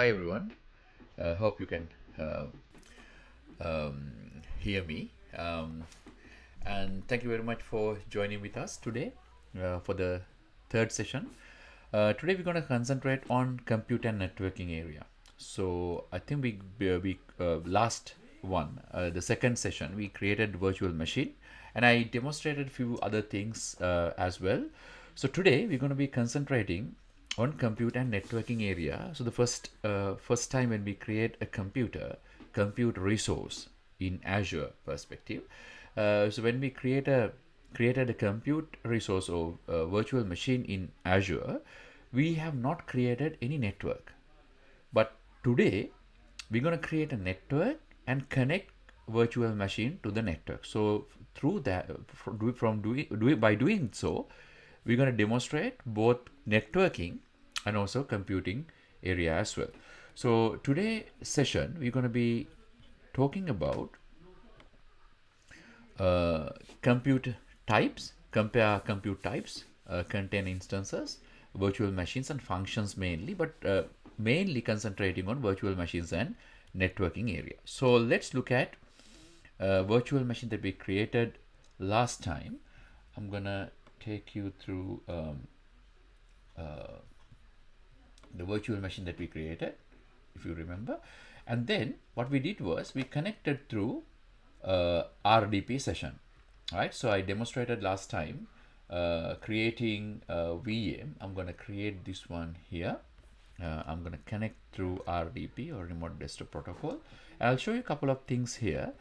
Hi everyone. Hope you can uh, hear me. And thank you very much for joining with us today for the third session. Today we're going to concentrate on compute and networking area. So I think we last one, the second session, we created virtual machine, and I demonstrated a few other things as well. So today we're going to be concentrating on compute and networking area. So the first time when we create a compute resource in Azure perspective. So when we created a compute resource or virtual machine in Azure, we have not created any network. But today we're going to create a network and connect virtual machine to the network. So through that, by doing so, we're going to demonstrate both networking and also computing area as well. So today session we're going to be talking about compute types, compare compute types, contain instances, virtual machines and functions mainly, but mainly concentrating on virtual machines and networking area. So let's look at virtual machine that we created last time. I'm gonna take you through the virtual machine that we created, if you remember. And then what we did was we connected through RDP session, right? So I demonstrated last time creating a VM. I'm going to create this one here. I'm going to connect through RDP or remote desktop protocol. I'll show you a couple of things here.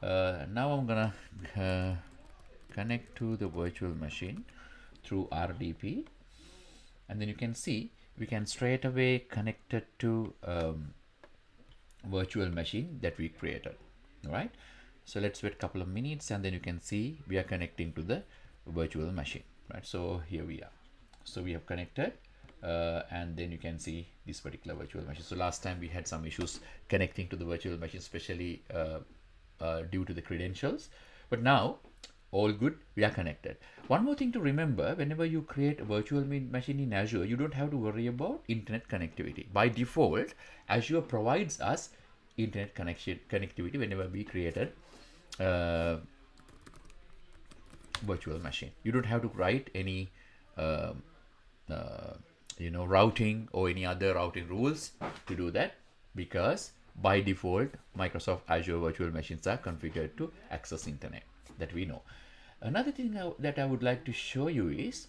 Now I'm going to connect to the virtual machine through RDP, and then you can see we can straight away connect it to virtual machine that we created. All right, so let's wait a couple of minutes, and then you can see we are connecting to the virtual machine, right? So here we are. So we have connected, and then you can see this particular virtual machine. So last time we had some issues connecting to the virtual machine, especially due to the credentials, but now all good, we are connected. One more thing to remember: whenever you create a virtual machine in Azure, you don't have to worry about internet connectivity. By default, Azure provides us internet connectivity whenever we created virtual machine. You don't have to write any routing or any other routing rules to do that, because by default Microsoft Azure virtual machines are configured to access internet, that we know. Another thing that I would like to show you is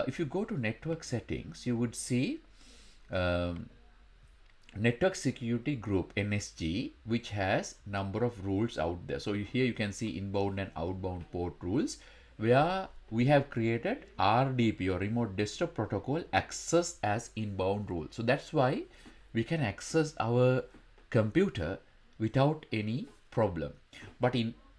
if you go to network settings, you would see network security group NSG, which has number of rules out there. So here you can see inbound and outbound port rules, where we have created RDP or remote desktop protocol access as inbound rule. So that's why we can access our computer without any problem. But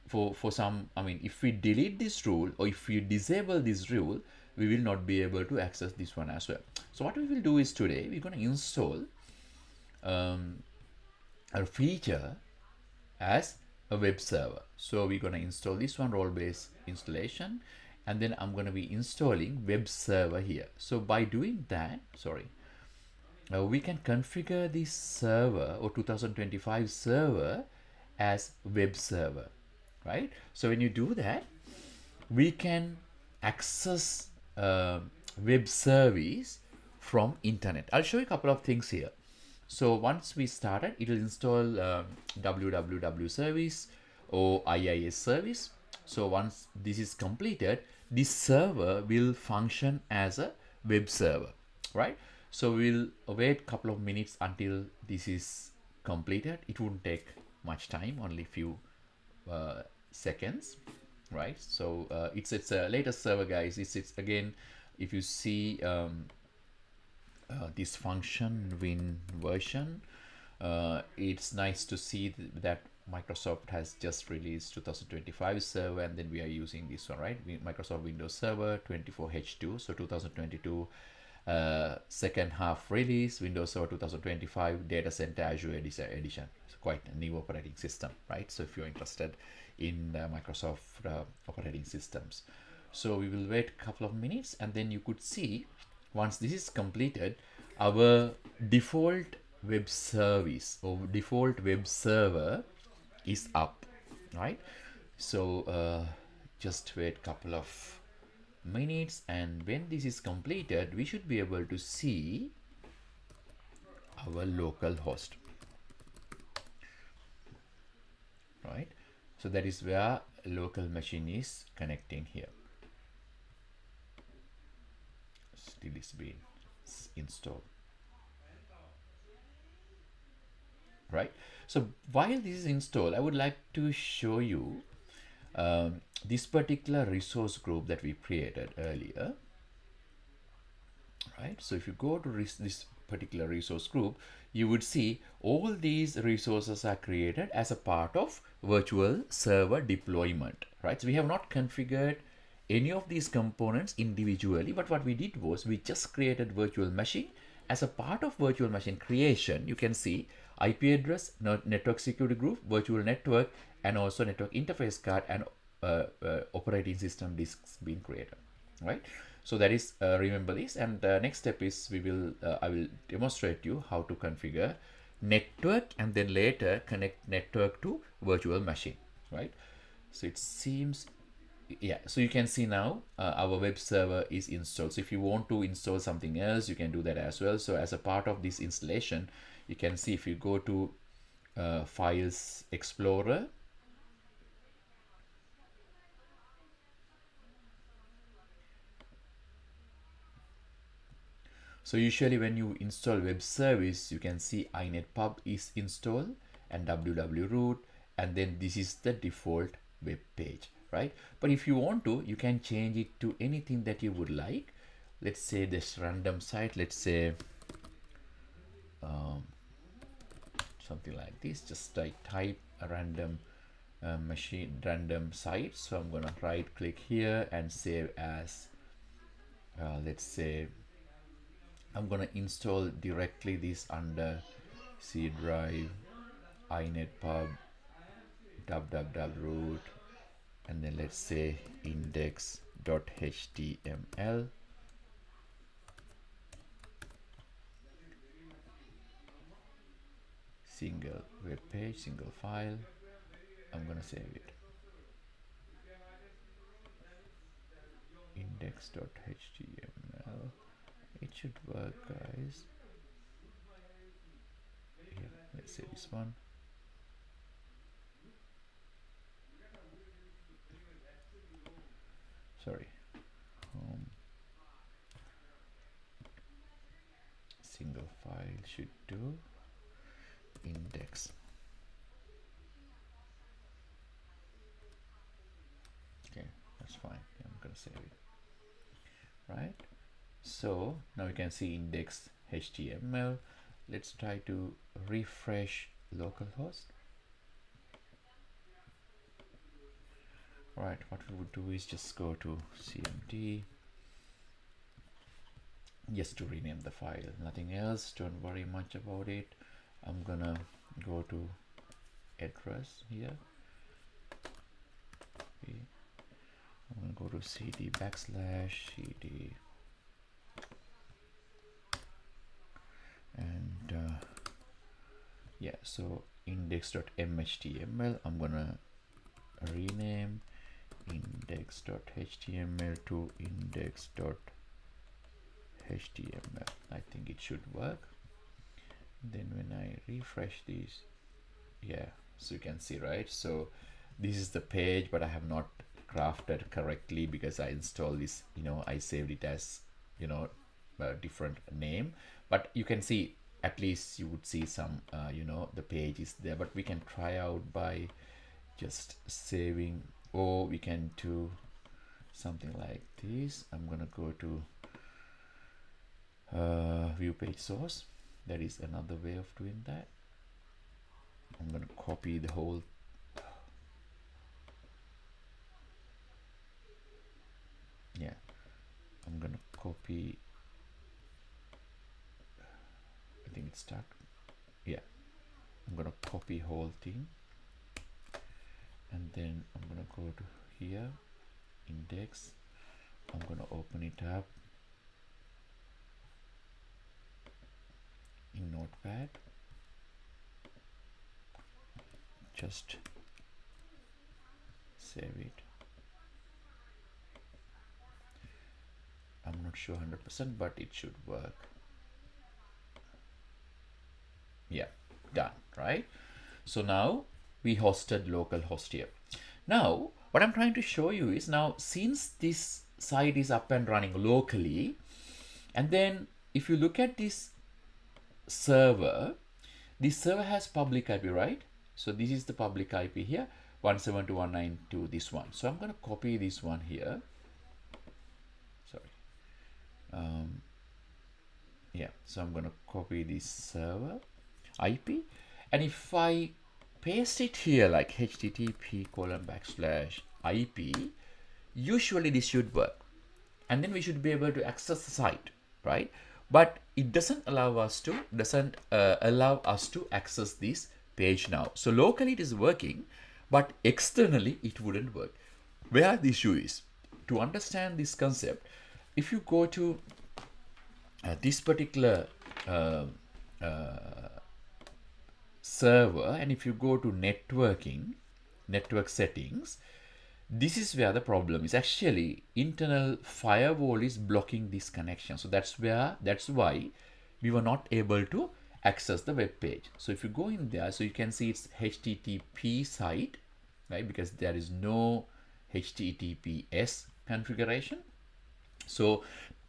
for some, I mean, if we delete this rule or if we disable this rule, we will not be able to access this one as well. So what we will do is today we're going to install a feature as a web server. So we're going to install this one, role-based installation, and then I'm going to be installing web server here. So by doing that, we can configure this server or 2025 server as web server, right? So when you do that, we can access web service from internet. I'll show you a couple of things here. So once we started, it will install www service or IaaS service. So once this is completed, this server will function as a web server, right? So we'll wait a couple of minutes until this is completed. It won't take much time, only few seconds, right? So it's a latest server, guys. It's again, if you see this function win version, it's nice to see that Microsoft has just released 2025 server, and then we are using this one, right? Microsoft Windows Server 24H2, so 2022 second half release, Windows Server 2025 Data Center Azure edition. It's quite a new operating system, right? So if you're interested in Microsoft operating systems, so we will wait a couple of minutes, and then you could see once this is completed, our default web service or default web server is up, right? So just wait couple of minutes, and when this is completed, we should be able to see our local host, right? So that is where local machine is connecting here. Still is being installed, right? So while this is installed, I would like to show you this particular resource group that we created earlier, right? So if you go to this particular resource group, you would see all these resources are created as a part of virtual server deployment, right? So we have not configured any of these components individually, but what we did was we just created virtual machine. As a part of virtual machine creation, you can see IP address, network security group, virtual network, and also network interface card and operating system disks being created, right? So that is remember this, and the next step is I will demonstrate you how to configure network and then later connect network to virtual machine, right? So it seems, yeah, so you can see now our web server is installed. So if you want to install something else, you can do that as well. So as a part of this installation, you can see if you go to Files Explorer, so usually when you install web service, you can see inetpub is installed and www-root, and then this is the default web page, right? But if you want to, you can change it to anything that you would like. Let's say this random site, let's say something like this. Just type a random random site. So I'm gonna right click here and save as, let's say I'm gonna install directly this under C drive, inetpub, www-root, and then let's say index.html. Single web page, single file. I'm gonna save it. Index.html. It should work, guys. Here, let's say this one. Sorry. Single file should do index. Okay, that's fine. I'm gonna save it. Right. So now you can see index HTML. Let's try to refresh localhost. Right, what we would do is just go to CMD, just to rename the file, nothing else. Don't worry much about it. I'm gonna go to address here. I'm gonna go to cd/cd and yeah, so index.mhtml, I'm gonna rename index.html to index.html. I think it should work. Then when I refresh this, yeah, so you can see, right? So this is the page, but I have not crafted correctly because I installed this, I saved it as, a different name, but you can see, at least you would see some, the page is there, but we can try out by just saving, or we can do something like this. I'm gonna go to view page source. That is another way of doing that. I'm gonna copy the whole, yeah, I'm gonna copy, I think it's stuck, yeah, I'm gonna copy whole thing, and then I'm gonna go to here, index, I'm gonna open it up in Notepad, just save it. I'm not sure 100%, but it should work. Yeah, done, right? So now we hosted localhost here. Now, what I'm trying to show you is, now since this site is up and running locally, and then if you look at this server has public IP, right? So this is the public IP here, 172.192, this one. So I'm going to copy this one here. Sorry. Yeah, so I'm going to copy this server IP, and if I paste it here like http://IP, usually this should work, and then we should be able to access the site, right? But it doesn't allow us to access this page now. So locally it is working, but externally it wouldn't work. Where the issue is, to understand this concept, if you go to this particular server, and if you go to network settings, this is where the problem is. Actually, internal firewall is blocking this connection. So that's why we were not able to access the web page. So if you go in there, so you can see it's HTTP site, right? Because there is no HTTPS configuration. So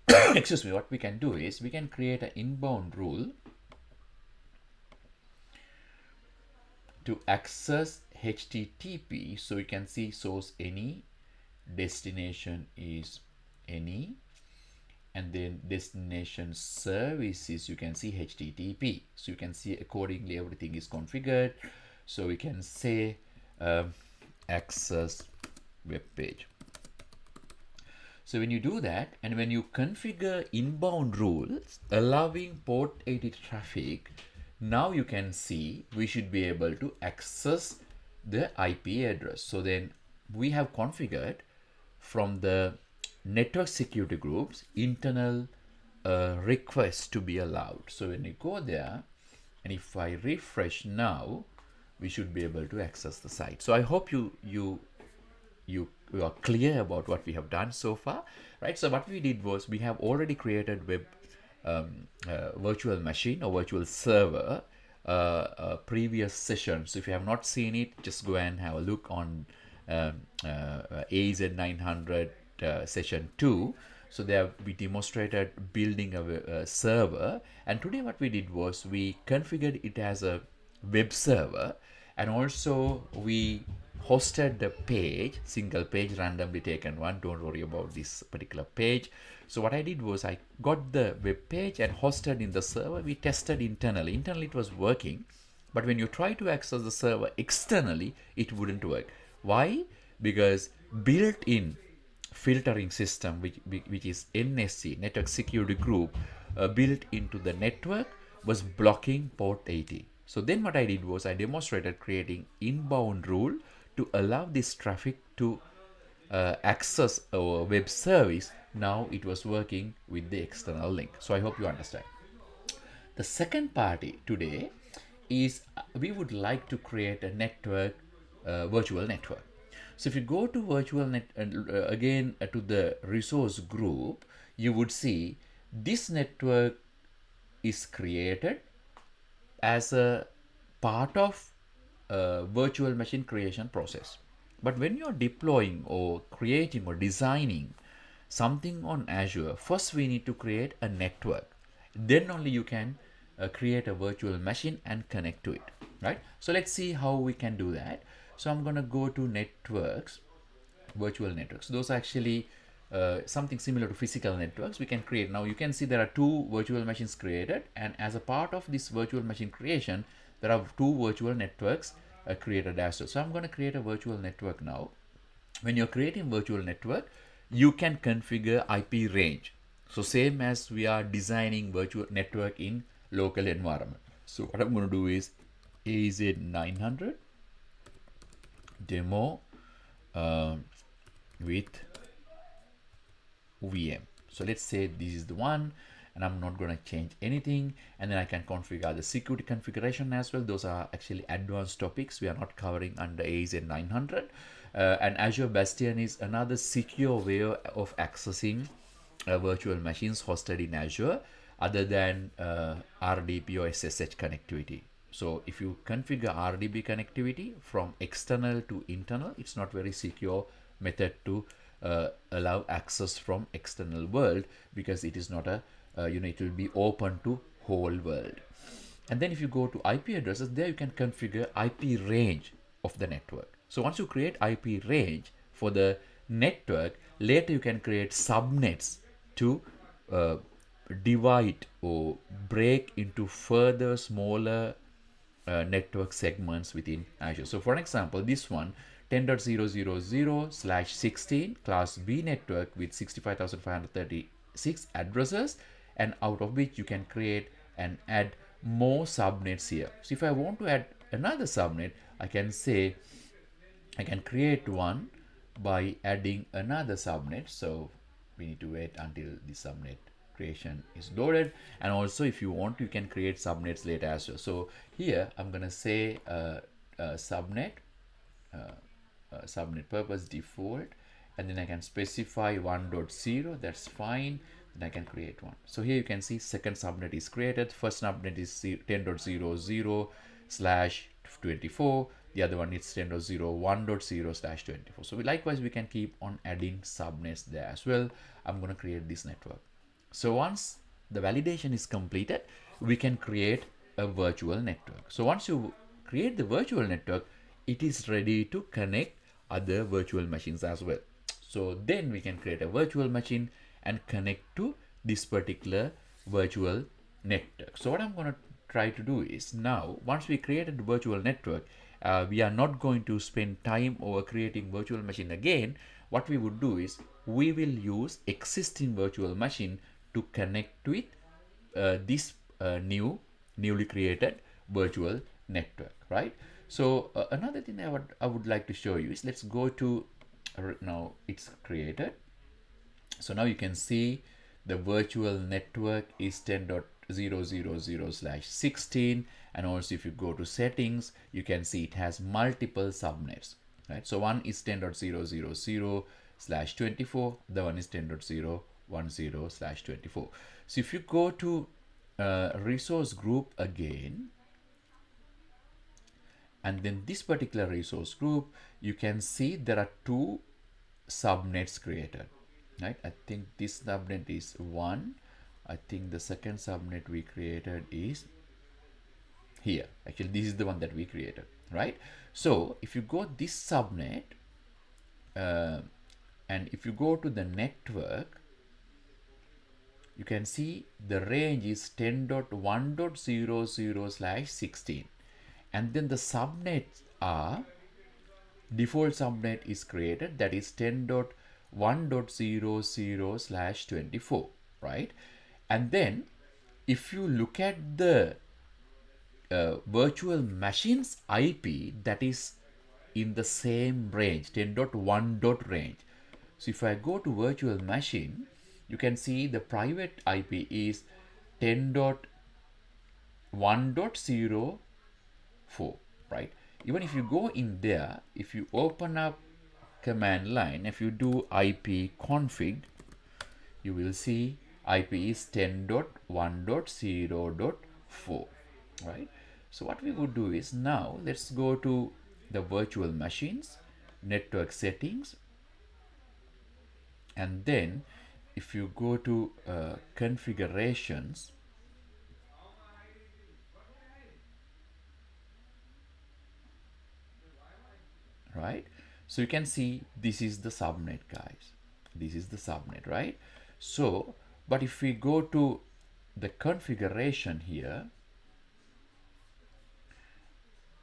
excuse me, what we can do is we can create an inbound rule to access HTTP. So you can see source any, destination is any, and then destination services, you can see HTTP. So you can see accordingly everything is configured. So we can say access web page. So when you do that, and when you configure inbound rules allowing port 80 traffic, now you can see we should be able to access the IP address. So then we have configured from the network security groups internal requests to be allowed. So when you go there, and if I refresh now, we should be able to access the site. So I hope you are clear about what we have done so far, right? So what we did was we have already created web virtual machine or virtual server previous session. So if you have not seen it, just go and have a look on AZ-900 session 2. So there we demonstrated building a server, and today what we did was we configured it as a web server, and also we hosted the page, single page, randomly taken one. Don't worry about this particular page. So what I did was I got the web page and hosted in the server. We tested internally. Internally it was working, but when you try to access the server externally, it wouldn't work. Why? Because built-in filtering system, which is NSC, Network Security Group, built into the network, was blocking port 80. So then what I did was I demonstrated creating inbound rule to allow this traffic to access our web service. Now it was working with the external link. So I hope you understand. The second party today is we would like to create a network, virtual network. So if you go to virtual net again to the resource group, you would see this network is created as a part of virtual machine creation process. But when you're deploying or creating or designing something on Azure, first we need to create a network. Then only you can create a virtual machine and connect to it, right? So let's see how we can do that. So I'm going to go to networks, virtual networks. Those are actually something similar to physical networks we can create. Now you can see there are two virtual machines created, and as a part of this virtual machine creation, there are two virtual networks created as well. So I'm going to create a virtual network now. When you're creating virtual network, you can configure IP range. So same as we are designing virtual network in local environment. So what I'm going to do is AZ-900 demo with VM. So let's say this is the one, and I'm not going to change anything. And then I can configure the security configuration as well. Those are actually advanced topics we are not covering under AZ-900. And Azure Bastion is another secure way of accessing virtual machines hosted in Azure other than RDP or SSH connectivity. So if you configure RDP connectivity from external to internal, it's not very secure method to allow access from external world, because it is not a it will be open to whole world. And then if you go to IP addresses, there you can configure IP range of the network. So once you create IP range for the network, later you can create subnets to uh, divide or break into further smaller network segments within Azure. So for example, this one 10.000/16 class B network with 65,536 addresses, and out of which you can create and add more subnets here. So if I want to add another subnet, I can say I can create one by adding another subnet. So we need to wait until the subnet creation is loaded. And also if you want, you can create subnets later as well. So here I'm going to say subnet subnet purpose default, and then I can specify 1.0. That's fine. Then I can create one. So here you can see second subnet is created. First subnet is 10.00/24. The other one is 10.01.0/24. So likewise we can keep on adding subnets there as well. I'm going to create this network. So once the validation is completed, we can create a virtual network. So once you create the virtual network, it is ready to connect other virtual machines as well. So then we can create a virtual machine and connect to this particular virtual network. So what I'm going to try to do is, now once we created the virtual network, we are not going to spend time over creating virtual machine again. What we would do is we will use existing virtual machine to connect with this newly created virtual network, right? So another thing I would like to show you is, let's go to now it's created. So now you can see the virtual network is 10.000/16, and also if you go to settings, you can see it has multiple subnets, right? So one is 10.000/24, the one is 10.010/24. So if you go to resource group again, and then this particular resource group, you can see there are two subnets created, right? I think this subnet is 1. I think the second subnet we created is here. Actually, this is the one that we created, right? So if you go this subnet, and if you go to the network, you can see the range is 10.1.00/16. And then the subnets are, default subnet is created, that is 10.1.00/24, right? And then if you look at the virtual machines IP, that is in the same range, 10.1. range. So if I go to virtual machine, you can see the private IP is 10.1.04, right? Even if you go in there, if you open up command line, if you do IP config, you will see IP is 10.1.0.4, right? So what we would do is, now let's go to the virtual machines, network settings, and then if you go to configurations, right? So you can see this is the subnet, guys. This is the subnet, right? So, but if we go to the configuration here,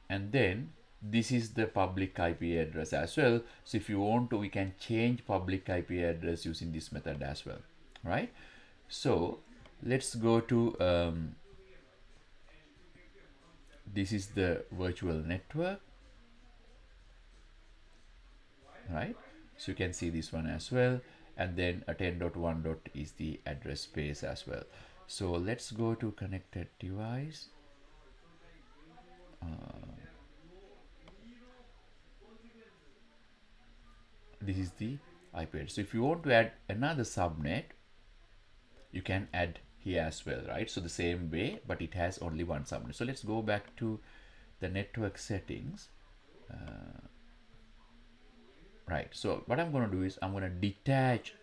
and then this is the public IP address as well. So if you want to, we can change public IP address using this method as well, right? So let's go to this is the virtual network, right? So you can see this one as well, and then a 10.1. is the address space as well. So let's go to connected device. This is the IP address. So if you want to add another subnet, you can add here as well, right? So the same way, but it has only one subnet. So let's go back to the network settings. Right, so what I'm going to do is I'm going to detach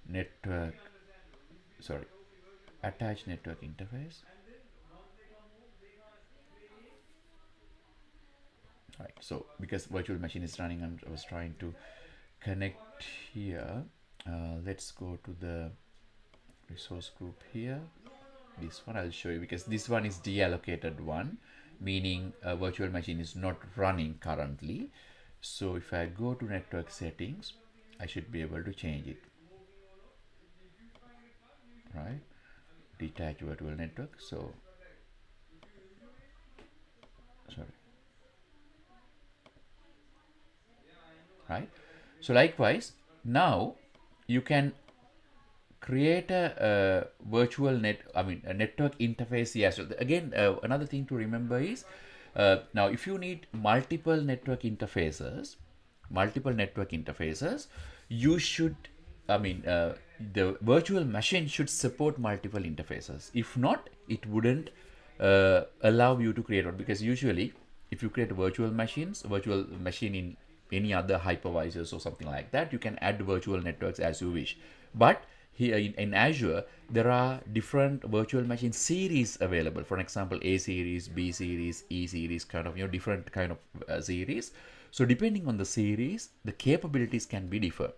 network, sorry, attach network interface. Right, so because virtual machine is running, I was trying to connect here. Let's go to the resource group here. This one I'll show you, because this one is deallocated one, meaning a virtual machine is not running currently. So if I go to network settings, I should be able to change it. Right, detach virtual network. So sorry. Right, so likewise now you can create a virtual a network interface here. So again, another thing to remember is now if you need multiple network interfaces, you should, the virtual machine should support multiple interfaces. If not, it wouldn't allow you to create one, because usually if you create virtual machine in any other hypervisors or something like that, you can add virtual networks as you wish. But here in Azure, there are different virtual machine series available. For example, A series, B series, E series, kind of, different kind of series. So depending on the series, the capabilities can be differ.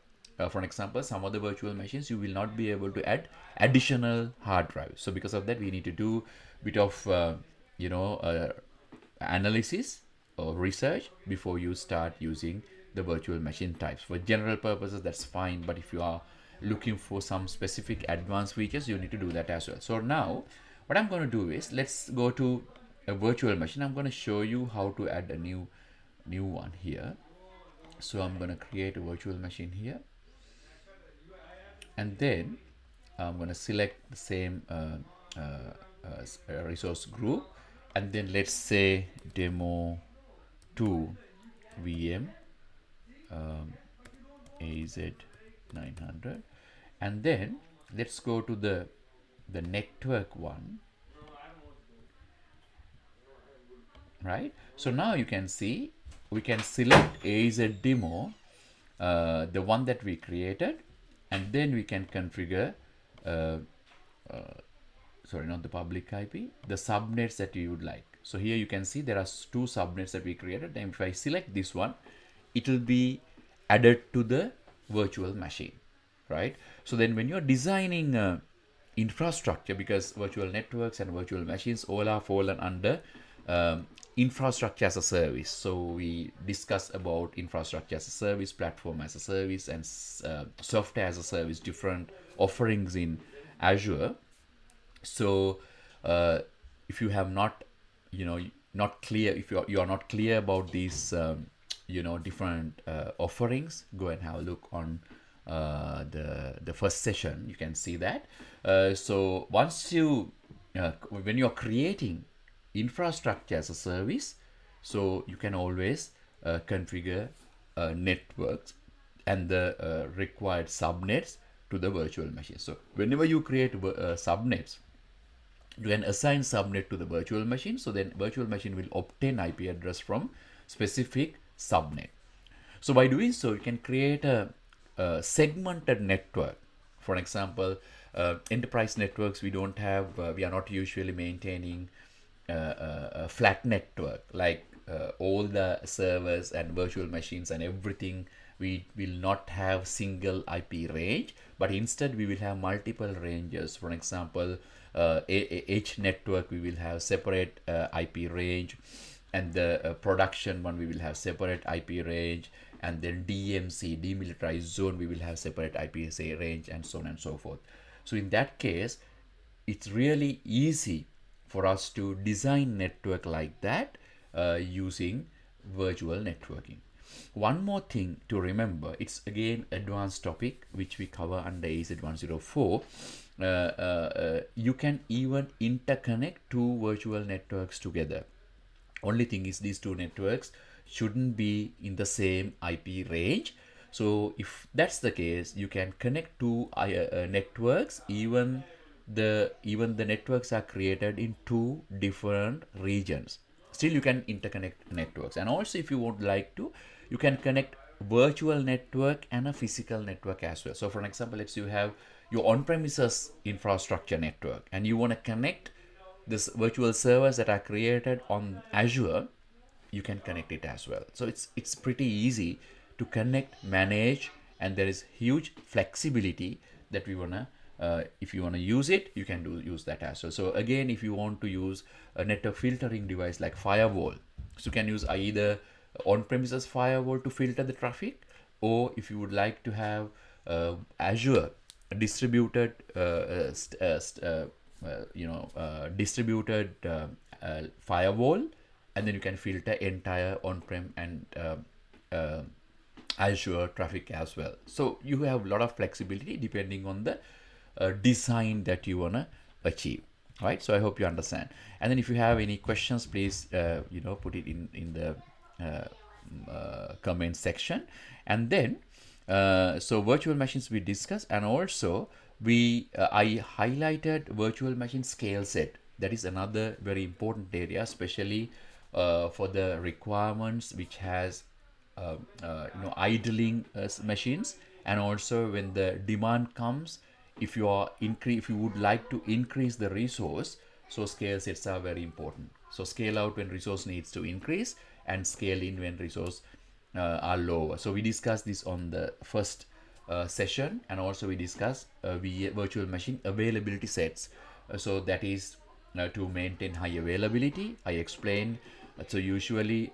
For example, some of the virtual machines you will not be able to add additional hard drives. So because of that, we need to do a bit of analysis or research before you start using the virtual machine types. For general purposes, that's fine, but if you are looking for some specific advanced features, you need to do that as well. So now what I'm going to do is, let's go to a virtual machine. I'm going to show you how to add a new one here. So I'm going to create a virtual machine here, and then I'm going to select the same resource group, and then let's say demo 2 VM AZ-900, and then let's go to the network one. Right, so now you can see we can select AZ demo, the one that we created, and then we can configure sorry, not the public IP, the subnets that you would like. So here you can see there are two subnets that we created, and if I select this one, it will be added to the virtual machine. Right, so then when you're designing infrastructure, because virtual networks and virtual machines all are fallen under infrastructure as a service. So we discuss about infrastructure as a service, platform as a service, and software as a service, different offerings in Azure. So if you have not, not clear, if you are not clear about these different offerings, go and have a look on the first session. You can see that. So once you when you are creating infrastructure as a service, so you can always configure networks and the required subnets to the virtual machine. So whenever you create subnets, you can assign subnet to the virtual machine. So then virtual machine will obtain IP address from specific subnet. So by doing so, you can create a segmented network. For example, enterprise networks, we don't have, we are not usually maintaining a flat network, like all the servers and virtual machines and everything. We will not have single IP range, but instead we will have multiple ranges. For example, each network we will have separate IP range, and the production one we will have separate IP range, and then DMZ, demilitarized zone, we will have separate IP range, and so on and so forth. So in that case, it's really easy for us to design network like that using virtual networking. One more thing to remember, it's again advanced topic which we cover under AZ-104. you can even interconnect two virtual networks together. Only thing is these two networks shouldn't be in the same IP range. So if that's the case, you can connect two networks, even the networks are created in two different regions. Still you can interconnect networks. And also if you would like to, you can connect virtual network and a physical network as well. So for an example, let's say you have your on-premises infrastructure network and you want to connect this virtual servers that are created on Azure, you can connect it as well. So it's pretty easy to connect, manage, and there is huge flexibility that we wanna. If you want to use it, you can use that as well. So again, if you want to use a network filtering device like Firewall, so you can use either on-premises Firewall to filter the traffic, or if you would like to have Azure distributed distributed firewall, and then you can filter entire on-prem and Azure traffic as well. So you have a lot of flexibility depending on the design that you want to achieve, right? So I hope you understand. And then if you have any questions, please put it in the comment section. And then so virtual machines we discussed, and also I highlighted virtual machine scale set. That is another very important area, especially for the requirements which has idling machines, and also when the demand comes, if you would like to increase the resource, so scale sets are very important. So scale out when resource needs to increase, and scale in when resource are lower. So we discussed this on the first session, and also we discussed virtual machine availability sets. So that is to maintain high availability. I explained. So usually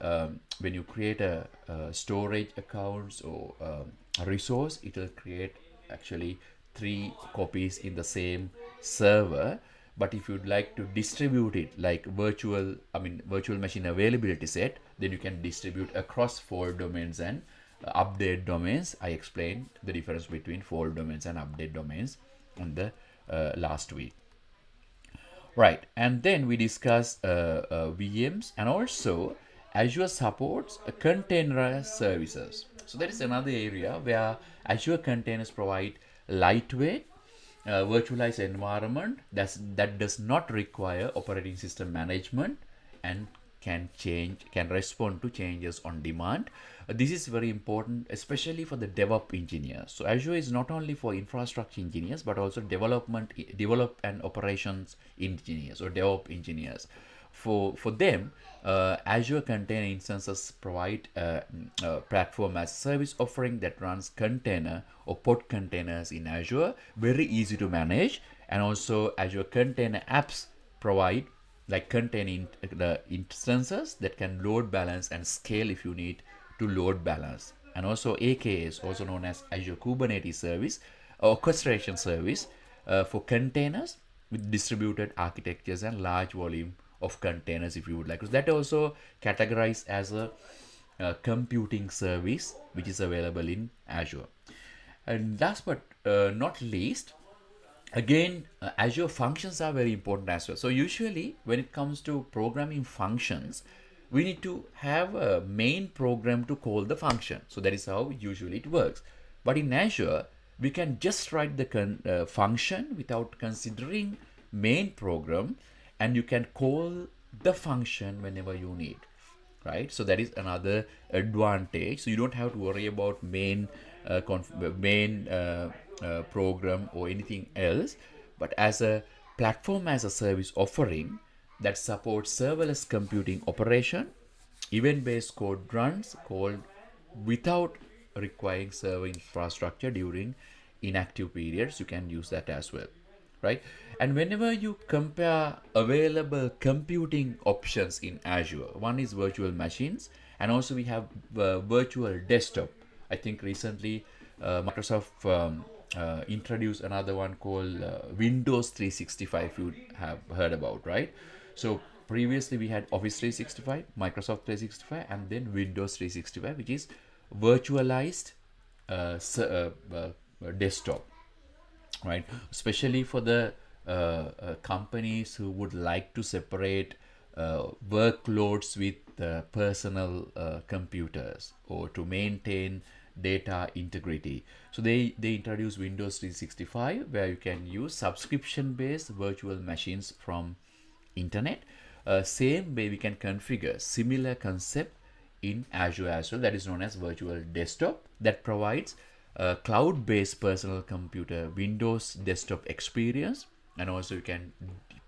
when you create a storage accounts or a resource, it will create actually 3 copies in the same server. But if you'd like to distribute it like virtual machine availability set, then you can distribute across 4 domains and update domains. I explained the difference between 4 domains and update domains on the last week. Right, and then we discussed VMs, and also Azure supports containerized services. So that is another area where Azure containers provide lightweight virtualized environment that does not require operating system management and can respond to changes on demand. This is very important, especially for the DevOps engineers. So Azure is not only for infrastructure engineers, but also develop and operations engineers or DevOps engineers. For them, Azure Container Instances provide a platform as a service offering that runs container or pod containers in Azure, very easy to manage. And also Azure Container Apps provide like containing the instances that can load balance and scale if you need to load balance. And also AKS, also known as Azure Kubernetes Service, orchestration service for containers with distributed architectures and large volume of containers if you would like. So that also categorized as a computing service which is available in Azure. And last but not least, again, Azure functions are very important as well. So usually when it comes to programming functions, we need to have a main program to call the function. So that is how usually it works. But in Azure, we can just write the function without considering main program, and you can call the function whenever you need, right? So that is another advantage. So you don't have to worry about main program or anything else. But as a platform as a service offering that supports serverless computing operation, event-based code runs called without requiring server infrastructure during inactive periods, you can use that as well, right? And whenever you compare available computing options in Azure, one is virtual machines, and also we have virtual desktop. I think recently Microsoft introduced another one called Windows 365, if you have heard about, right? So previously we had Office 365, Microsoft 365, and then Windows 365, which is virtualized desktop. right? Especially for the companies who would like to separate workloads with personal computers, or to maintain data integrity. So they introduce Windows 365, where you can use subscription based virtual machines from internet. Same way we can configure similar concept in Azure as well, that is known as virtual desktop, that provides a cloud-based personal computer Windows desktop experience. And also you can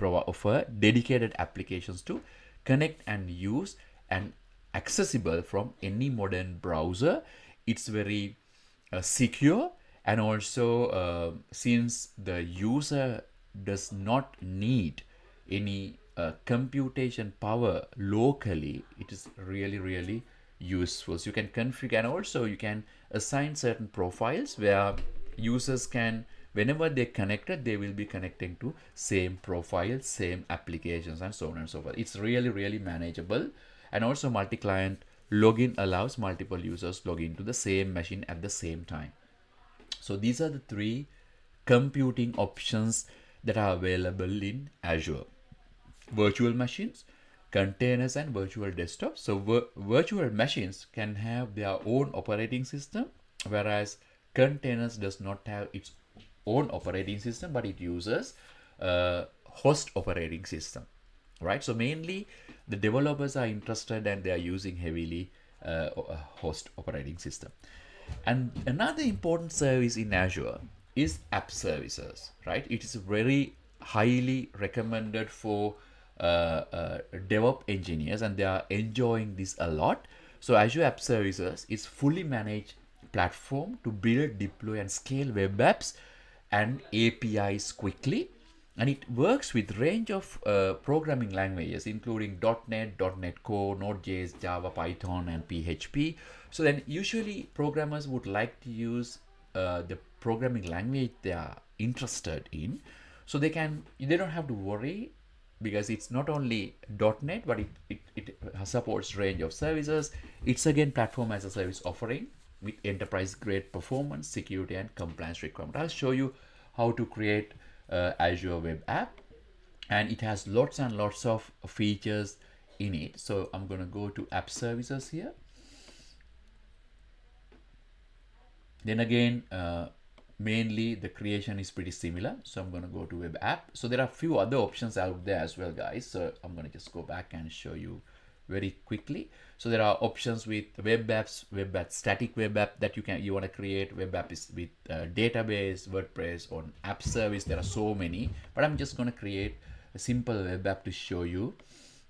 offer dedicated applications to connect and use, and accessible from any modern browser. It's very secure, and also since the user does not need any computation power locally, it is really useful. So you can configure, and also you can assign certain profiles where users can, whenever they connected, they will be connecting to same profiles, same applications, and so on and so forth. It's really manageable. And also multi-client login allows multiple users log into the same machine at the same time. So these are the three computing options that are available in Azure: virtual machines, containers, and virtual desktops. So virtual machines can have their own operating system, whereas containers does not have its own operating system, but it uses host operating system, right? So mainly the developers are interested, and they are using heavily a host operating system. And another important service in Azure is app services, right? It is very highly recommended for DevOps engineers, and they are enjoying this a lot. So Azure App Services is fully managed platform to build, deploy, and scale web apps and APIs quickly. And it works with range of programming languages, including .NET, .NET Core, Node.js, Java, Python, and PHP. So then usually programmers would like to use the programming language they are interested in. So they don't have to worry, because it's not only .NET, but it supports range of services. It's again platform as a service offering with enterprise grade performance, security, and compliance requirement. I'll show you how to create Azure web app, and it has lots and lots of features in it. So I'm going to go to app services here. Then again, mainly the creation is pretty similar. So I'm going to go to web app. So there are a few other options out there as well, guys. So I'm going to just go back and show you very quickly. So there are options with web apps, static web app that you want to create. Web app is with database, WordPress, or app service. There are so many, but I'm just going to create a simple web app to show you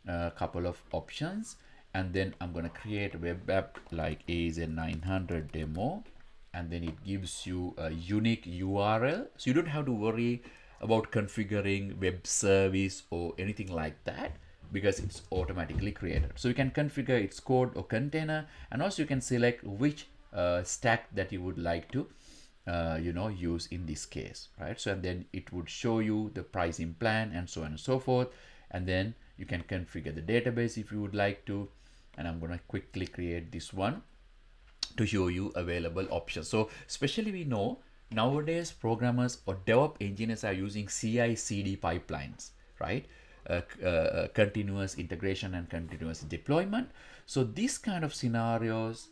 a couple of options. And then I'm going to create a web app like AZ-900 demo, and then it gives you a unique URL. So you don't have to worry about configuring web service or anything like that, because it's automatically created. So you can configure its code or container, and also you can select which stack that you would like to use in this case, right? So and then it would show you the pricing plan and so on and so forth. And then you can configure the database if you would like to. And I'm going to quickly create this one to show you available options. So especially we know nowadays programmers or DevOps engineers are using CI/CD pipelines, right? Continuous integration and continuous deployment. So these kind of scenarios,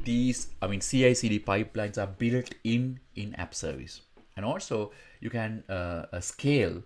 CI/CD pipelines are built in app service. And also you can scale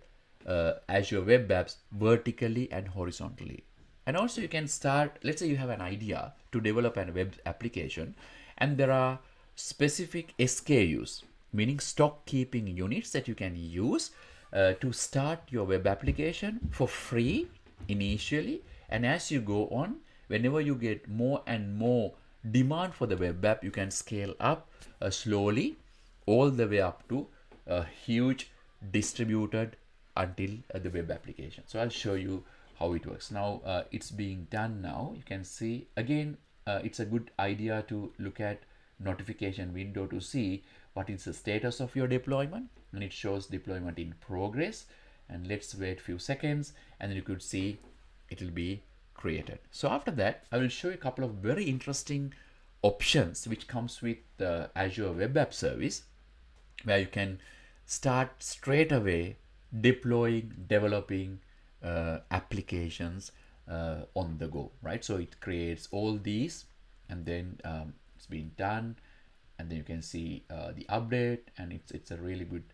Azure web apps vertically and horizontally. And also you can start, let's say you have an idea to develop a web application, and there are specific SKUs, meaning stock keeping units, that you can use to start your web application for free initially. And as you go on, whenever you get more and more demand for the web app, you can scale up slowly all the way up to a huge distributed until the web application. So I'll show you how it works. Now it's being done now. You can see again, it's a good idea to look at notification window to see what is the status of your deployment, and it shows deployment in progress. And let's wait few seconds, and then you could see it will be created. So after that, I will show you a couple of very interesting options which comes with the Azure Web App Service, where you can start straight away deploying, developing applications on the go, right? So it creates all these, and then it's been done, and then you can see the update, and it's a really good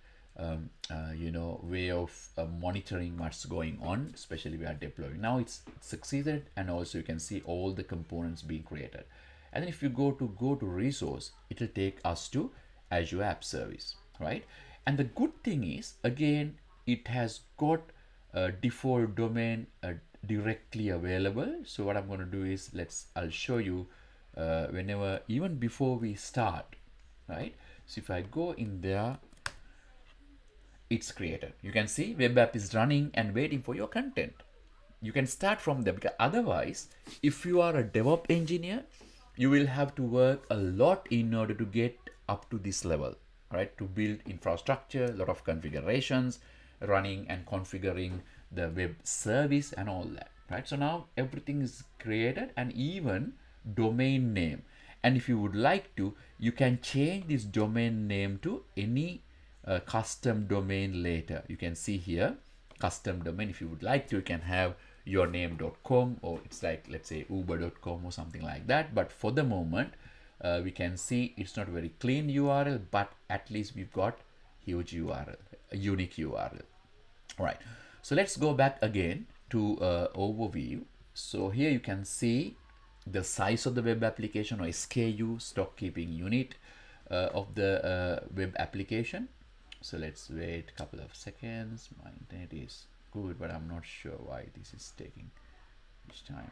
way of monitoring what's going on, especially we are deploying. Now it's succeeded, and also you can see all the components being created. And then if you go to resource, it will take us to Azure App Service, right? And the good thing is, again, it has got a default domain directly available. So what I'm going to do is I'll show you whenever, even before we start, right? So if I go in there, it's created. You can see web app is running and waiting for your content. You can start from there, because otherwise, if you are a DevOps engineer, you will have to work a lot in order to get up to this level, right? To build infrastructure, a lot of configurations, running and configuring the web service and all that, right? So now everything is created, and even domain name. And if you would like to, you can change this domain name to any custom domain later. You can see here, custom domain. If you would like to, you can have yourname.com, or it's like, let's say, uber.com or something like that. But for the moment, we can see it's not very clean URL, but at least we've got huge URL, a unique URL. All right, so let's go back again to overview. So here you can see the size of the web application, or SKU, stock keeping unit of the web application. So let's wait a couple of seconds. My internet is good, but I'm not sure why this is taking much time.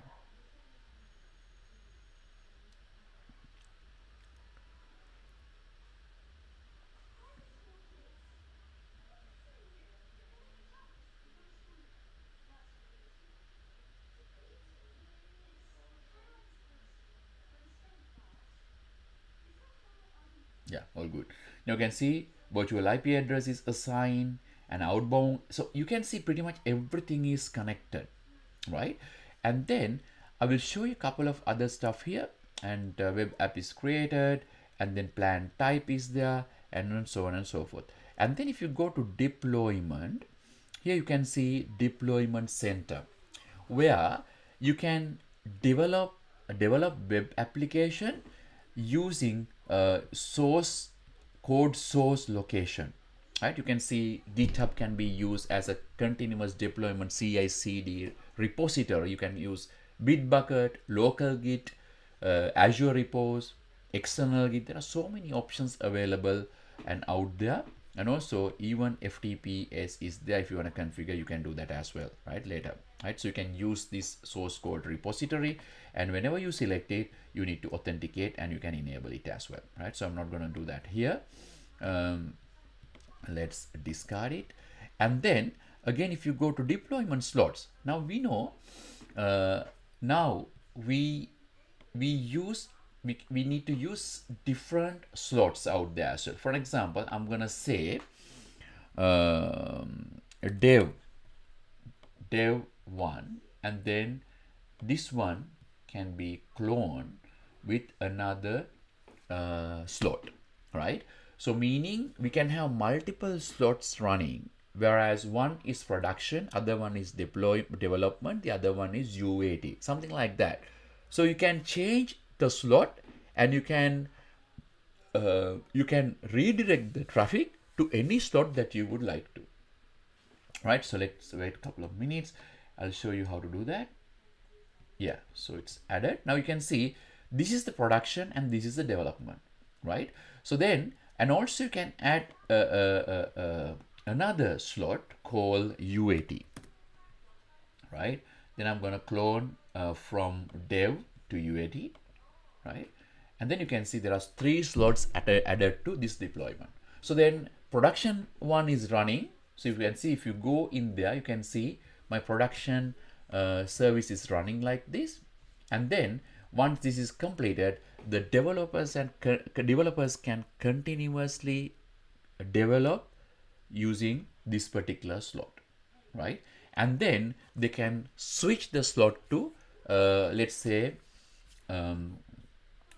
Yeah, all good. Now you can see virtual IP address is assigned and outbound. So you can see pretty much everything is connected, right? And then I will show you a couple of other stuff here, and web app is created, and then plan type is there, and so on and so forth. And then if you go to deployment, here you can see deployment center, where you can develop web application using source code source location, right? You can see GitHub can be used as a continuous deployment CI/CD repository. You can use Bitbucket, local Git, Azure repos, external Git. There are so many options available and out there. And also even FTPS is there. If you want to configure, you can do that as well, right? Later, right? So you can use this source code repository, and whenever you select it, you need to authenticate, and you can enable it as well, right? So I'm not going to do that here. Let's discard it. And then again, if you go to deployment slots, now we know now we need to use different slots out there. So for example, I'm gonna say dev 1, and then this one can be cloned with another slot, right? So meaning we can have multiple slots running, whereas one is production, other one is development, the other one is UAT, something like that. So you can change the slot, and you can redirect the traffic to any slot that you would like to, right? So let's wait a couple of minutes. I'll show you how to do that. Yeah, so it's added. Now you can see this is the production and this is the development, right? So then, and also you can add another slot called UAT, right? Then I'm going to clone from dev to UAT, right? And then you can see there are 3 slots added to this deployment. So then production one is running. So you can see, if you go in there, you can see my production service is running like this. And then once this is completed, the developers can continuously develop using this particular slot, right? And then they can switch the slot to let's say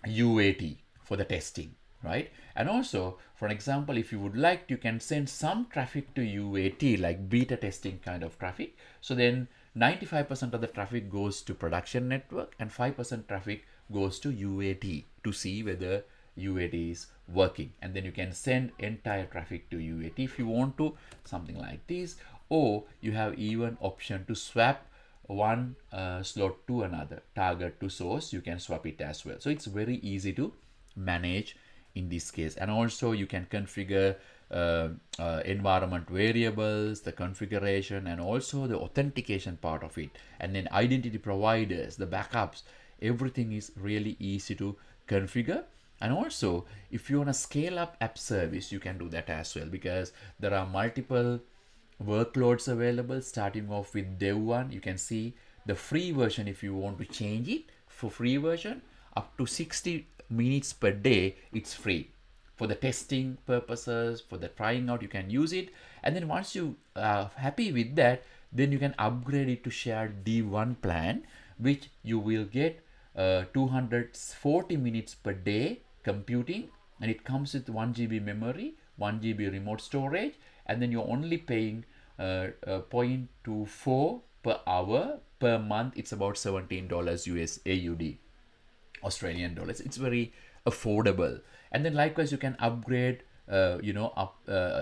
UAT for the testing, right? And also, for example, if you would like, you can send some traffic to UAT, like beta testing kind of traffic. So then 95% of the traffic goes to production network and 5% traffic goes to UAT to see whether UAT is working. And then you can send entire traffic to UAT if you want to, something like this. Or you have even option to swap one slot to another, target to source, you can swap it as well. So it's very easy to manage in this case. And also you can configure environment variables, the configuration, and also the authentication part of it, and then identity providers, the backups, everything is really easy to configure. And also, if you want to scale up app service, you can do that as well, because there are multiple workloads available. Starting off with dev 1, you can see the free version. If you want to change it for free version, up to 60 minutes per day, it's free. For the testing purposes, for the trying out, you can use it. And then once you are happy with that, then you can upgrade it to shared D1 plan, which you will get 240 minutes per day computing, and it comes with 1 GB memory, 1 GB remote storage, and then you're only paying 0.24 per hour per month. It's about $17 US AUD, Australian dollars. It's very affordable. And then likewise, you can upgrade, up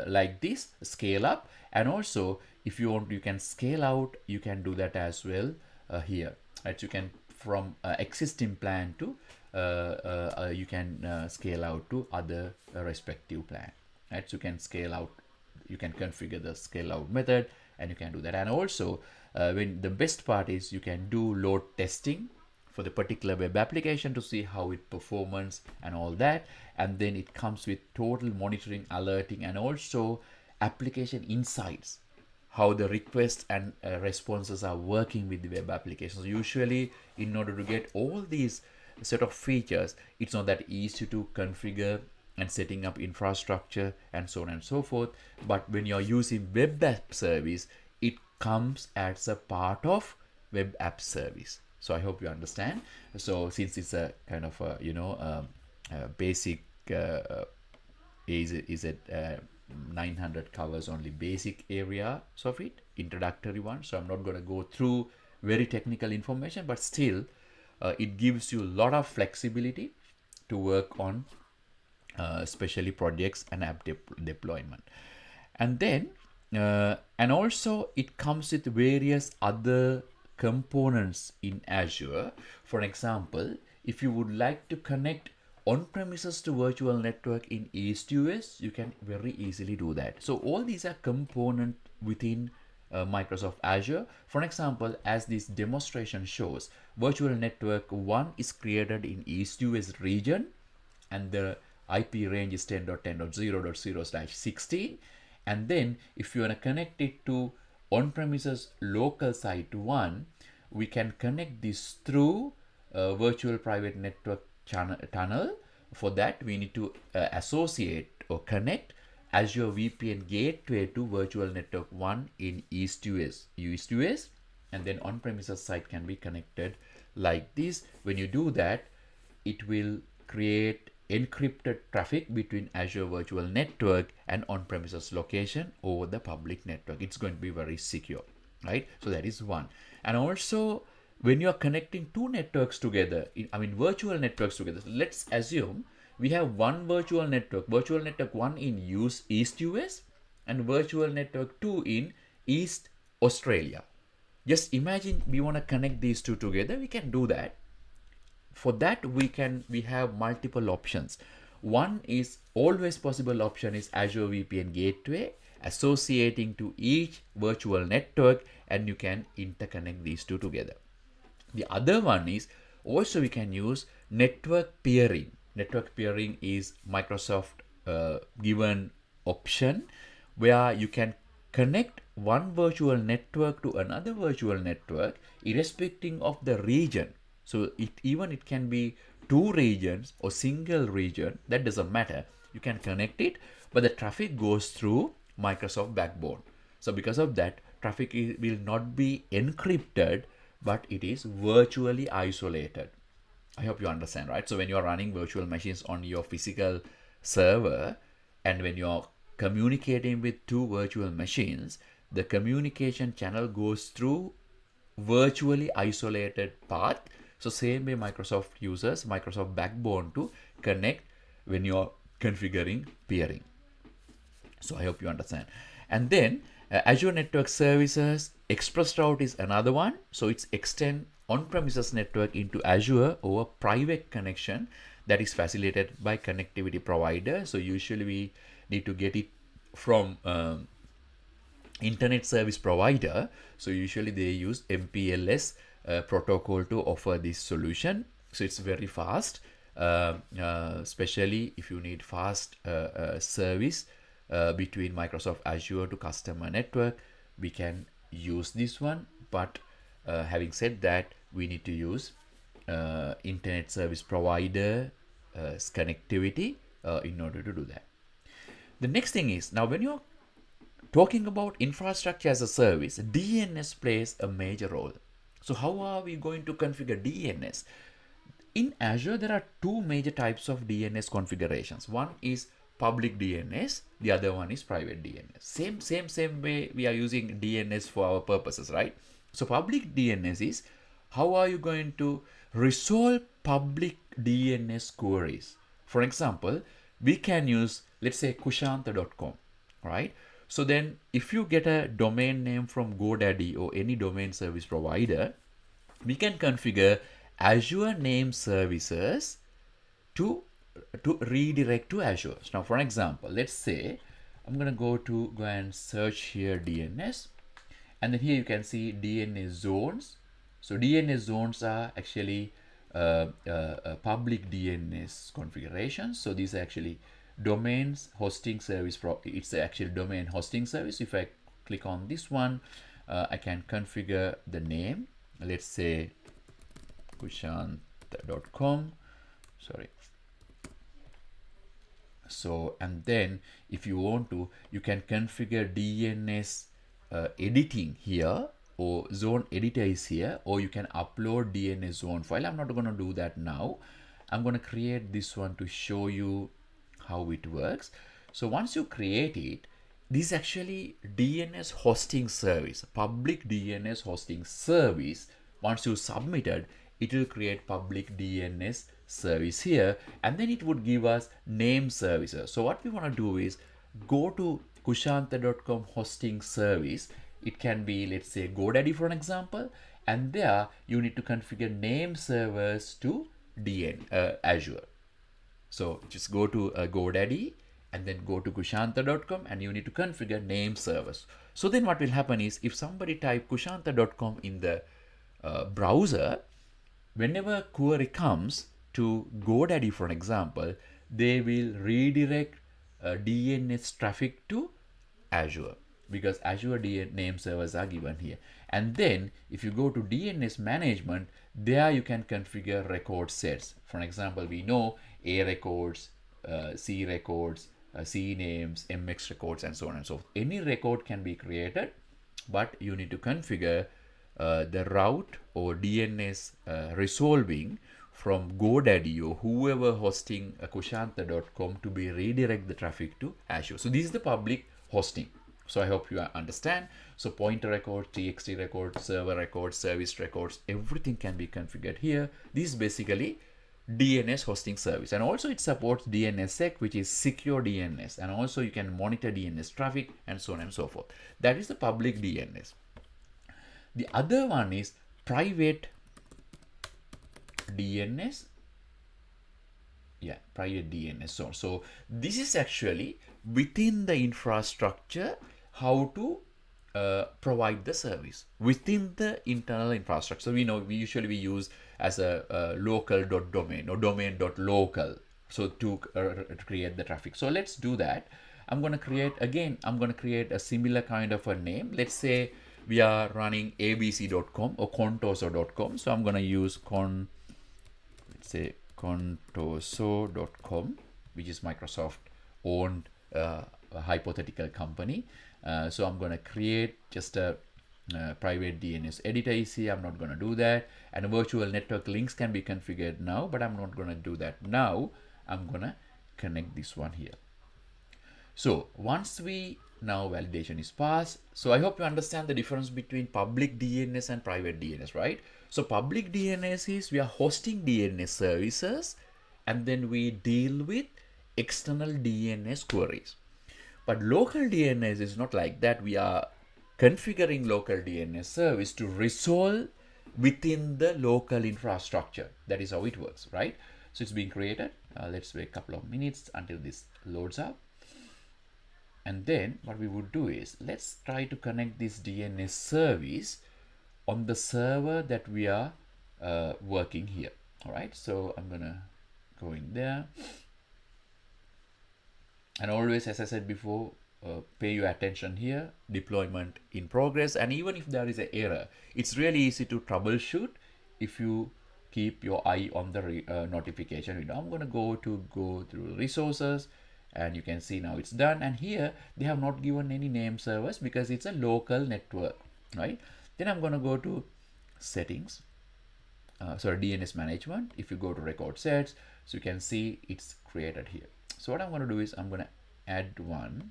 like this, scale up. And also, if you want, you can scale out, you can do that as well here. Right? So you can, from existing plan to, you can scale out to other respective plan. Right? So you can scale out, you can configure the scale out method, and you can do that. And also, when the best part is, you can do load testing for the particular web application to see how it performs and all that. And then it comes with total monitoring, alerting, and also application insights, how the requests and responses are working with the web applications. Usually, in order to get all these set of features, it's not that easy to configure and setting up infrastructure and so on and so forth. But when you're using web app service, it comes as a part of web app service. So I hope you understand. So since it's a kind of a, basic AZ-900 covers only basic areas of it, introductory one. So I'm not going to go through very technical information, but still it gives you a lot of flexibility to work on especially projects and app deployment. And then and also it comes with various other components in Azure. For example, if you would like to connect on-premises to virtual network in East US, you can very easily do that. So all these are components within Microsoft Azure. For example, as this demonstration shows, virtual network 1 is created in East US region, and the IP range is 10.10.0.0/16. And then if you want to connect it to on-premises local site 1, we can connect this through virtual private network tunnel. For that, we need to associate or connect Azure VPN gateway to virtual network 1 in East US, and then on-premises site can be connected like this. When you do that, it will create encrypted traffic between Azure Virtual Network and on-premises location over the public network. It's going to be very secure, right? So that is one. And also, when you're connecting two networks together, virtual networks together, so let's assume we have one virtual network 1 in East US and virtual network 2 in East Australia. Just imagine we want to connect these two together, we can do that. For that, we have multiple options. One is always possible option is Azure VPN gateway associating to each virtual network, and you can interconnect these two together. The other one is also we can use network peering. Network peering is Microsoft given option where you can connect one virtual network to another virtual network irrespective of the region. So it can be two regions or single region, that doesn't matter. You can connect it, but the traffic goes through Microsoft backbone. So because of that, traffic will not be encrypted, but it is virtually isolated. I hope you understand, right? So when you are running virtual machines on your physical server, and when you're communicating with two virtual machines, the communication channel goes through virtually isolated path. So same way Microsoft uses Microsoft Backbone to connect when you're configuring peering. So I hope you understand. And then Azure Network Services, ExpressRoute is another one. So it's extend on-premises network into Azure over private connection that is facilitated by connectivity provider. So usually we need to get it from internet service provider. So usually they use MPLS protocol to offer this solution. So it's very fast, especially if you need fast service between Microsoft Azure to customer network. We can use this one, but having said that, we need to use internet service provider connectivity in order to do that. The next thing is, now when you're talking about infrastructure as a service, DNS plays a major role. So how are we going to configure DNS? In Azure, there are two major types of DNS configurations. One is public DNS, the other one is private DNS. Same way we are using DNS for our purposes, right? So public DNS is how are you going to resolve public DNS queries. For example, we can use, let's say, Kushantha.com, right? So then if you get a domain name from GoDaddy or any domain service provider, we can configure Azure name services to redirect to Azure. So now, for example, let's say I'm going to go and search here DNS, and then here you can see DNS zones. So DNS zones are actually public DNS configurations. So these are actually domains hosting service. It's the actual domain hosting service. If I click on this one, I can configure the name. Let's say Kushantha.com. Sorry. So, and then if you want to, you can configure DNS editing here, or zone editor is here, or you can upload DNS zone file. I'm not going to do that now. I'm going to create this one to show you how it works. So once you create it, this is actually DNS hosting service, public DNS hosting service. Once you submitted, it will create public DNS service here, and then it would give us name services. So what we want to do is go to Kushantha.com hosting service. It can be, let's say, GoDaddy for an example, and there you need to configure name servers to Azure. So just go to GoDaddy and then go to Kushantha.com, and you need to configure name servers. So then what will happen is, if somebody type Kushantha.com in the browser, whenever query comes to GoDaddy for an example, they will redirect DNS traffic to Azure, because Azure name servers are given here. And then if you go to DNS management, there you can configure record sets. For example, we know A records, C records, C names, MX records, and so on and so forth. Any record can be created, but you need to configure the route or DNS resolving from GoDaddy or whoever hosting Kushantha.com to be redirect the traffic to Azure. So this is the public hosting. So I hope you understand. So pointer records, TXT records, server records, service records, everything can be configured here. This is basically DNS hosting service, and also it supports DNSSEC, which is secure DNS, and also you can monitor DNS traffic and so on and so forth. That is the public DNS. The other one is private DNS. Yeah, private DNS. So this is actually within the infrastructure how to provide the service within the internal infrastructure. So we know we usually use as a local.domain or domain.local, so to create the traffic. So let's do that. I'm going to create a similar kind of a name. Let's say we are running abc.com or contoso.com. So I'm going to use let's say contoso.com, which is Microsoft owned a hypothetical company. So I'm going to create just a private DNS editor is here. I'm not going to do that. And virtual network links can be configured now, but I'm not going to do that now. I'm going to connect this one here. So once we now validation is passed, so I hope you understand the difference between public DNS and private DNS, right? So public DNS is we are hosting DNS services and then we deal with external DNS queries. But local DNS is not like that. We are configuring local DNS service to resolve within the local infrastructure. That is how it works, right? So it's being created. Let's wait a couple of minutes until this loads up. And then what we would do is, let's try to connect this DNS service on the server that we are working here. All right, so I'm gonna go in there. And always, as I said before, pay your attention here, deployment in progress. And even if there is an error, it's really easy to troubleshoot if you keep your eye on the notification window. I'm going to go through resources, and you can see now it's done. And here they have not given any name servers because it's a local network, right? Then I'm going to go to settings, DNS management. If you go to record sets, so you can see it's created here. So what I'm going to do is I'm going to add one,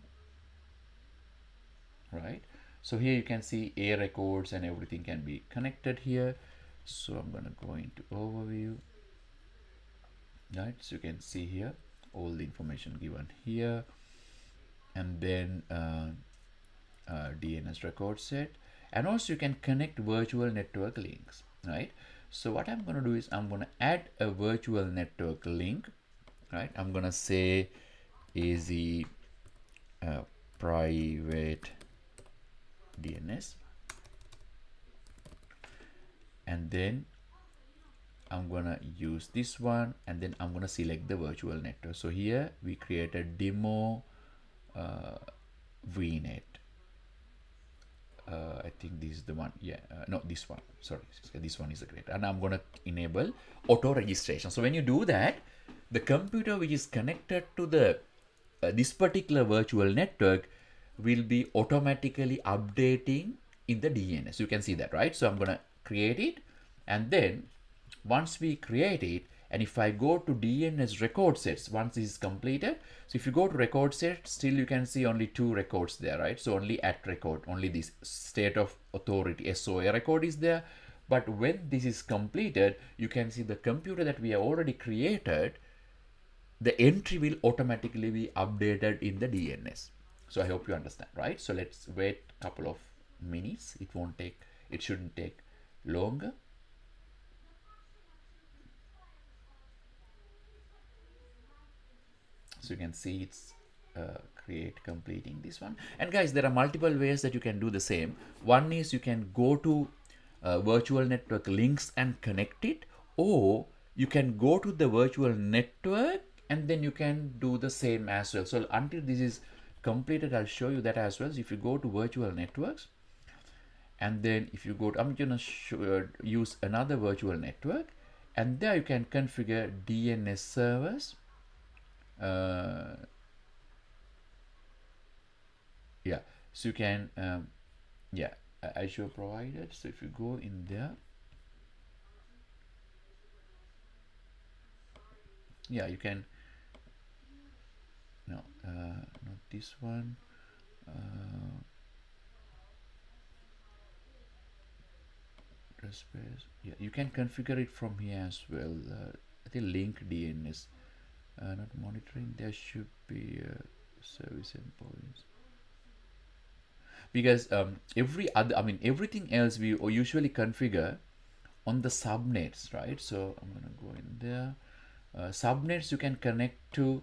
right? So here you can see A records and everything can be connected here. So I'm going to go into overview, right? So you can see here all the information given here, and then DNS record set, and also you can connect virtual network links, right? So what I'm going to do is I'm going to add a virtual network link, right? I'm going to say AZ private DNS, and then I'm gonna use this one, and then I'm gonna select the virtual network. So here we created demo VNet. I think this is the one. Yeah, no, this one. Sorry, this one is the great. And I'm gonna enable auto registration. So when you do that, the computer which is connected to the this particular virtual network will be automatically updating in the DNS. You can see that, right? So I'm gonna create it, and then once we create it, and if I go to DNS record sets, once this is completed, so if you go to record set, still you can see only 2 records there, right? So only at record, only this state of authority SOA record is there. But when this is completed, you can see the computer that we have already created, the entry will automatically be updated in the DNS. So I hope you understand, right? So let's wait a couple of minutes. It shouldn't take longer. So you can see it's completing this one. And guys, there are multiple ways that you can do the same. One is you can go to virtual network links and connect it, or you can go to the virtual network and then you can do the same as well. So until this is completed, I'll show you that as well. So if you go to virtual networks, and then if you go to, I'm gonna use another virtual network, and there you can configure DNS servers. Yeah, so you can Azure provided. So if you go in there, yeah, you can not this one, yeah, you can configure it from here as well. I think link DNS, not monitoring, there should be service endpoints, because everything else we usually configure on the subnets, right? So I'm gonna go in there. Subnets you can connect to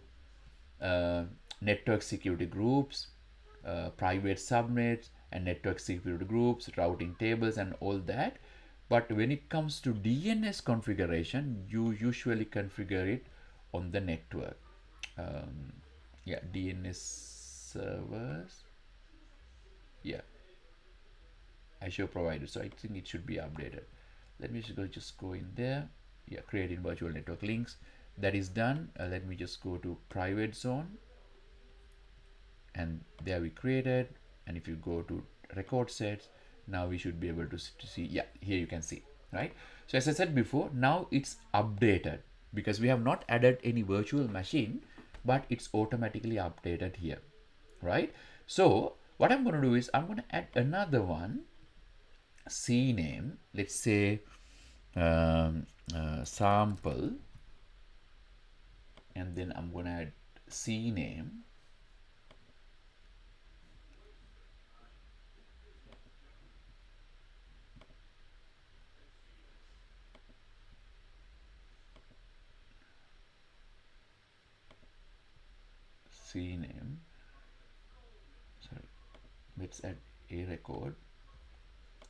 network security groups, private subnets and network security groups, routing tables and all that. But when it comes to DNS configuration, you usually configure it on the network. Yeah, DNS servers, yeah, Azure provided. So I think it should be updated. Let me just go in there. Yeah, creating virtual network links. That is done. Let me just go to private zone, and there we created. And if you go to record sets, now we should be able to see, yeah, here you can see, right? So as I said before, now it's updated because we have not added any virtual machine, but it's automatically updated here, right? So what I'm going to do is I'm going to add another one, CNAME, let's say sample, and then I'm going to add CNAME. CNAME, sorry, let's add a record.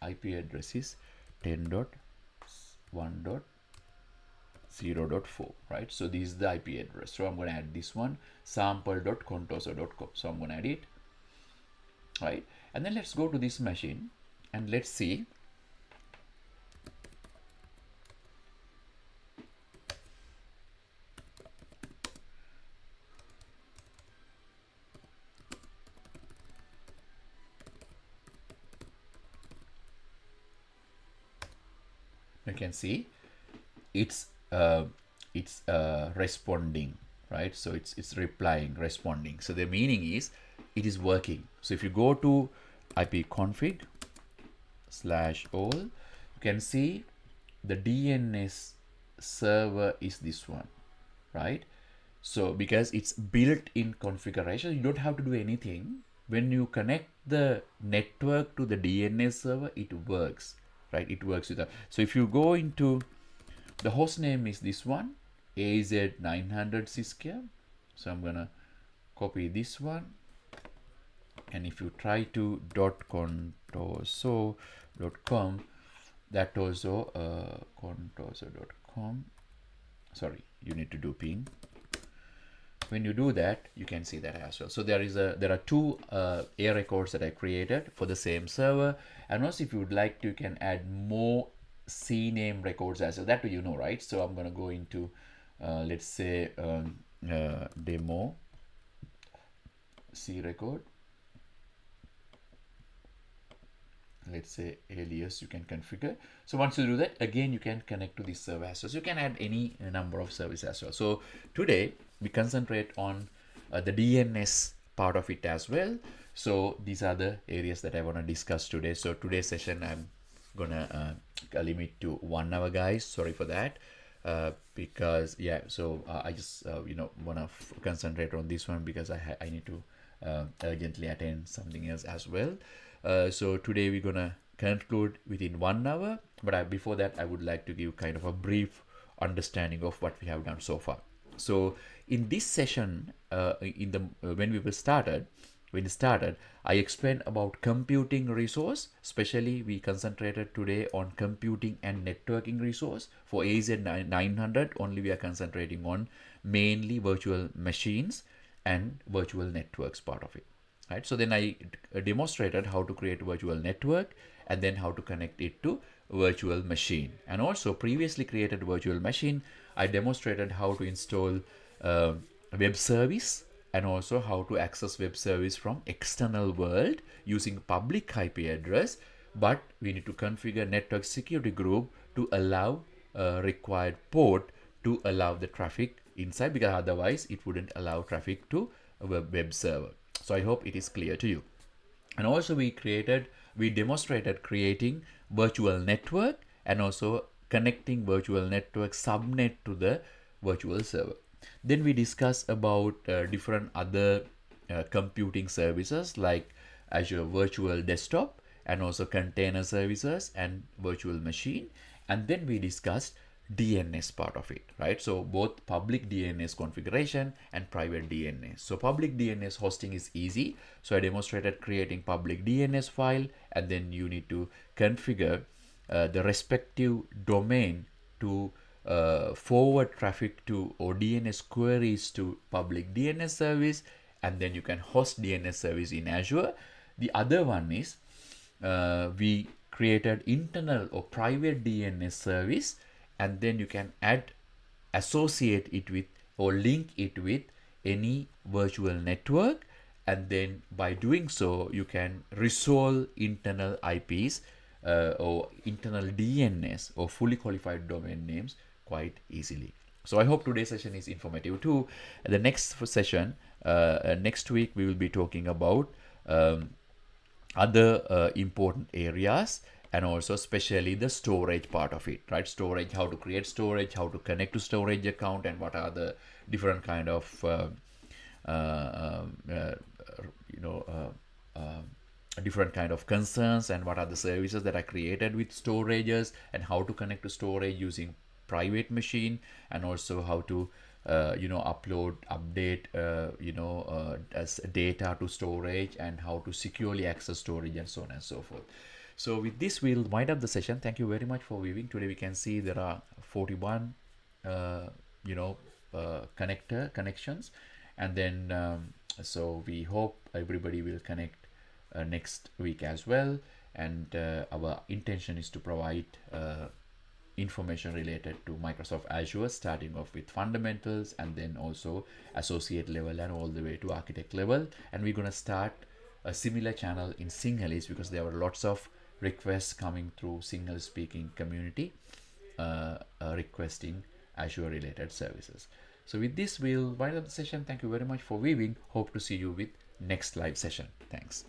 IP address is 10.1.0.4, right? So this is the IP address. So I'm going to add this one, sample.contoso.com. So I'm going to add it, right? And then let's go to this machine and let's see. You can see it's responding, right? So it's replying, responding. So the meaning is it is working. So if you go to ipconfig/all, you can see the DNS server is this one, right? So because it's built in configuration, you don't have to do anything. When you connect the network to the DNS server, it works, right? It works with that. So if you go into the host name is this one, AZ-900 Syscare. So I'm gonna copy this one, and if you try to .contoso.com, that also contoso.com, sorry, you need to do ping. When you do that, you can see that as well. So there are two A records that I created for the same server, and also if you would like to, you can add more CNAME records as well. That you know, right? So I'm gonna go into let's say demo C record. Let's say alias you can configure. So once you do that, again you can connect to this server as well. So you can add any number of services as well. So today we concentrate on the DNS part of it as well. So these are the areas that I want to discuss today. So today's session I'm gonna limit to 1 hour, guys. Sorry for that. Because yeah, so I just want to concentrate on this one because I need to urgently attend something else as well. So today we're gonna conclude within 1 hour, but before that I would like to give kind of a brief understanding of what we have done so far. So in this session, when we started, I explained about computing resource. Especially we concentrated today on computing and networking resource. For AZ-900 only we are concentrating on mainly virtual machines and virtual networks part of it, right? So then I demonstrated how to create a virtual network and then how to connect it to virtual machine. And also previously created virtual machine, I demonstrated how to install web service and also how to access web service from external world using public IP address, but we need to configure network security group to allow required port to allow the traffic inside, because otherwise it wouldn't allow traffic to a web server. So I hope it is clear to you. And also we demonstrated creating virtual network and also connecting virtual network subnet to the virtual server. Then we discussed about different other computing services like Azure Virtual Desktop and also container services and virtual machine. And then we discussed DNS part of it, right? So both public DNS configuration and private DNS. So public DNS hosting is easy. So I demonstrated creating public DNS file, and then you need to configure the respective domain to forward traffic to or DNS queries to public DNS service, and then you can host DNS service in Azure. The other one is we created internal or private DNS service, and then you can associate it with or link it with any virtual network, and then by doing so you can resolve internal IPs or internal DNS or fully qualified domain names quite easily. So I hope today's session is informative too. The next session, next week, we will be talking about other important areas, and also especially the storage part of it, right? Storage, how to create storage, how to connect to storage account, and what are the different kind of you know different kind of concerns, and what are the services that are created with storages, and how to connect to storage using private machine, and also how to upload, update as data to storage, and how to securely access storage, and so on and so forth. So with this, we'll wind up the session. Thank you very much for viewing. Today we can see there are 41 connections, and then so we hope everybody will connect next week as well. And our intention is to provide information related to Microsoft Azure, starting off with fundamentals, and then also associate level, and all the way to architect level. And we're going to start a similar channel in Sinhalese, because there were lots of requests coming through Sinhala speaking community requesting Azure related services. So with this, we'll wind up the session. Thank you very much for viewing. Hope to see you with next live session. Thanks.